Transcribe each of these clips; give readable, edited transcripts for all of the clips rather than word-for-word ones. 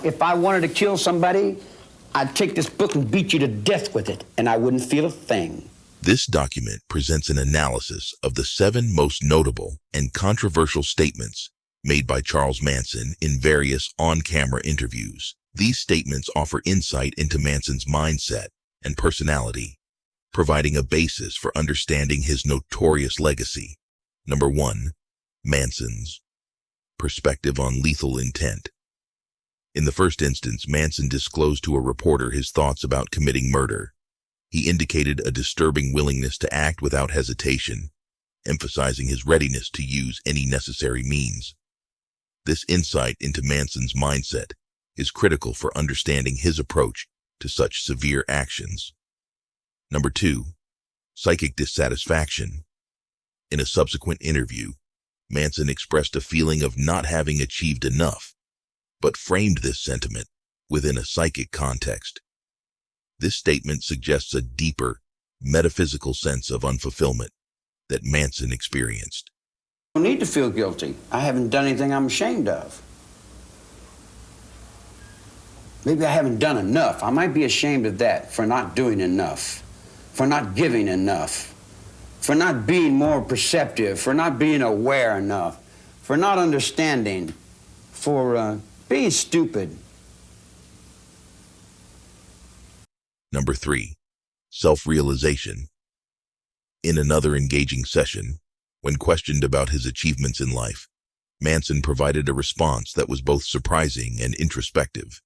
If I wanted to kill somebody, I'd take this book and beat you to death with it, and I wouldn't feel a thing. This document presents an analysis of the 7 most notable and controversial statements made by Charles Manson in various on-camera interviews. These statements offer insight into Manson's mindset and personality, providing a basis for understanding his notorious legacy. Number 1. Manson's perspective on lethal intent. In the first instance, Manson disclosed to a reporter his thoughts about committing murder. He indicated a disturbing willingness to act without hesitation, emphasizing his readiness to use any necessary means. This insight into Manson's mindset is critical for understanding his approach to such severe actions. Number 2. Psychic dissatisfaction. In a subsequent interview, Manson expressed a feeling of not having achieved enough, but framed this sentiment within a psychic context. This statement suggests a deeper, metaphysical sense of unfulfillment that Manson experienced. I don't need to feel guilty. I haven't done anything I'm ashamed of. Maybe I haven't done enough. I might be ashamed of that, for not doing enough, for not giving enough, for not being more perceptive, for not being aware enough, for not understanding, for being stupid. Number 3. Self-realization. In another engaging session, when questioned about his achievements in life, Manson provided a response that was both surprising and introspective.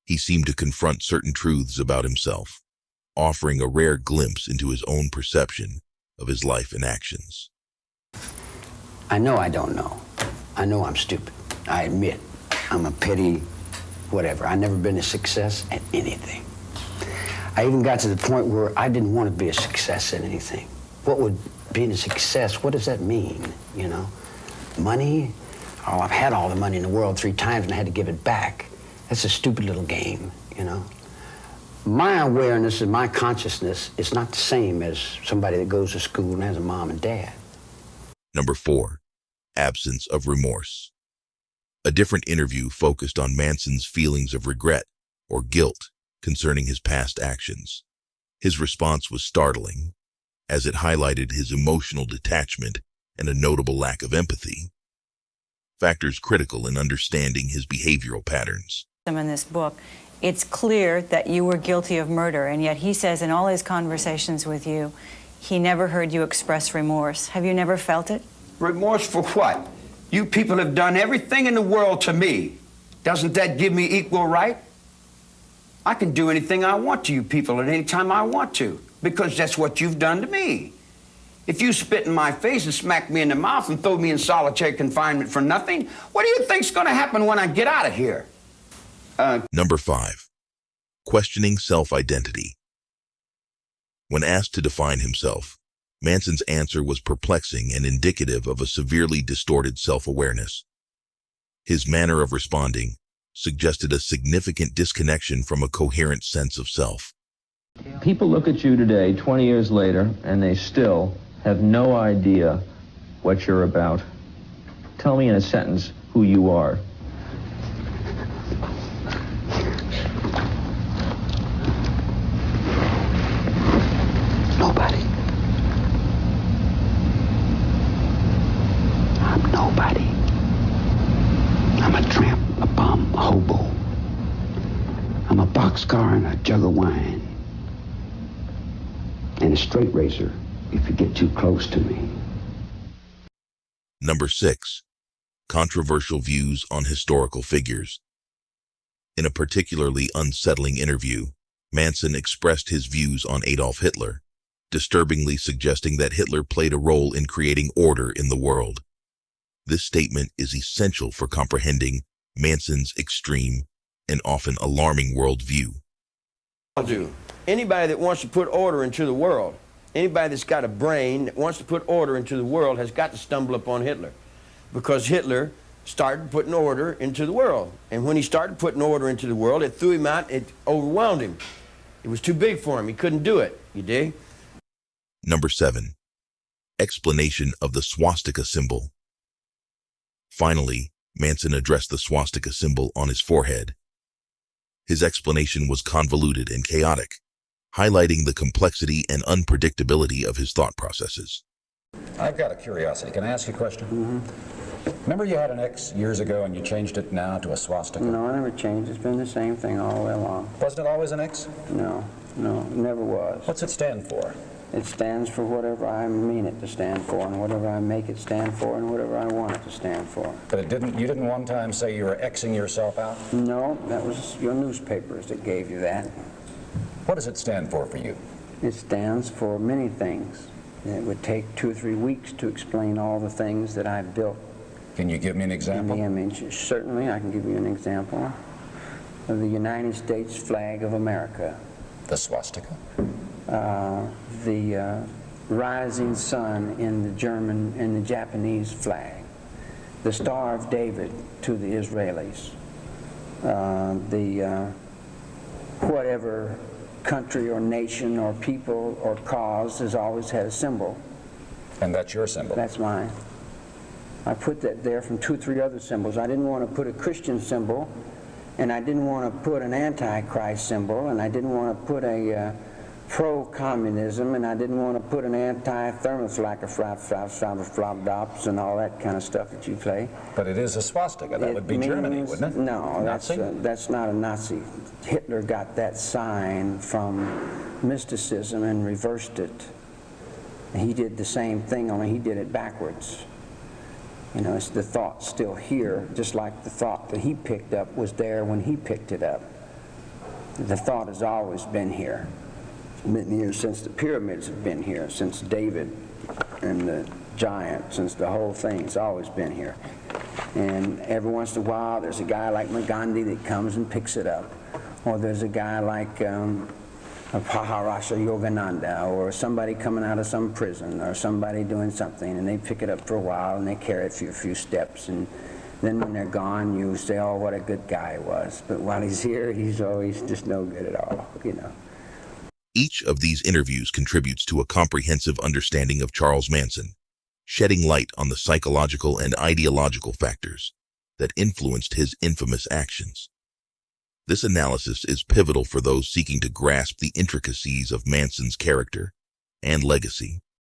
He seemed to confront certain truths about himself, offering a rare glimpse into his own perception of his life and actions. I know I don't know. I know I'm stupid. I admit I'm a petty whatever. I've never been a success at anything. I even got to the point where I didn't want to be a success at anything. What would being a success, what does that mean, you know? Money? Oh, I've had all the money in the world 3 times and I had to give it back. That's a stupid little game, you know? My awareness and my consciousness is not the same as somebody that goes to school and has a mom and dad. Number 4. Absence of remorse. A different interview focused on Manson's feelings of regret or guilt concerning his past actions. His response was startling, as it highlighted his emotional detachment and a notable lack of empathy, factors critical in understanding his behavioral patterns. In this book, it's clear that you were guilty of murder, and yet he says in all his conversations with you, he never heard you express remorse. Have you never felt it? Remorse for what? You people have done everything in the world to me. Doesn't that give me equal right? I can do anything I want to you people at any time I want to, because that's what you've done to me. If you spit in my face and smack me in the mouth and throw me in solitary confinement for nothing, what do you think's going to happen when I get out of here? Number 5. Questioning self-identity. When asked to define himself, Manson's answer was perplexing and indicative of a severely distorted self-awareness. His manner of responding suggested a significant disconnection from a coherent sense of self. People look at you today, 20 years later, and they still have no idea what you're about. Tell me in a sentence who you are. Nobody. I'm nobody. I'm a tramp, a bum, a hobo. I'm a boxcar and a jug of wine. And a straight razor if you get too close to me. Number 6. Controversial views on historical figures. In a particularly unsettling interview, Manson expressed his views on Adolf Hitler, disturbingly suggesting that Hitler played a role in creating order in the world. This statement is essential for comprehending Manson's extreme and often alarming worldview. I'll do. Anybody that wants to put order into the world, anybody that's got a brain that wants to put order into the world has got to stumble upon Hitler, because Hitler started putting order into the world. And when he started putting order into the world, it threw him out, it overwhelmed him. It was too big for him. He couldn't do it. You dig? Number 7. Explanation of the swastika symbol. Finally, Manson addressed the swastika symbol on his forehead His explanation was convoluted and chaotic, highlighting the complexity and unpredictability of his thought processes. I've got a curiosity. Can I ask you a question? Remember you had an X years ago and you changed it now to a swastika? No, I never changed. It's been the same thing all the way along. Wasn't it always an X? No, it never was. What's it stand for? It stands for whatever I mean it to stand for, and whatever I make it stand for, and whatever I want it to stand for. But you didn't one time say you were Xing yourself out? No, that was your newspapers that gave you that. What does it stand for you? It stands for many things. It would take 2 or 3 weeks to explain all the things that I've built. Can you give me an In example? the image. Certainly, I can give you an example of the United States flag of America. The swastika? The rising sun in the Japanese flag. The Star of David to the Israelis. Whatever country or nation or people or cause has always had a symbol. And that's your symbol? That's mine. I put that there from 2 or 3 other symbols. I didn't want to put a Christian symbol, and I didn't want to put an Antichrist symbol, and I didn't want to put a pro-communism, and I didn't want to put an anti-thermoflacaflop and all that kind of stuff that you play. But it is a swastika. That would be Germany, wouldn't it? No, Nazi? that's not a Nazi. Hitler got that sign from mysticism and reversed it. He did the same thing, only he did it backwards. You know, it's the thought's still here, just like the thought that he picked up was there when he picked it up. The thought has always been here. It's been here since the pyramids have been here, since David and the giant, since the whole thing. It's always been here. And every once in a while, there's a guy like Magandhi that comes and picks it up. Or there's a guy like Paharasha Yogananda, or somebody coming out of some prison, or somebody doing something, and they pick it up for a while, and they carry it for a few steps, and then when they're gone, you say, oh, what a good guy he was. But while he's here, he's always just no good at all, you know. Each of these interviews contributes to a comprehensive understanding of Charles Manson, shedding light on the psychological and ideological factors that influenced his infamous actions. This analysis is pivotal for those seeking to grasp the intricacies of Manson's character and legacy.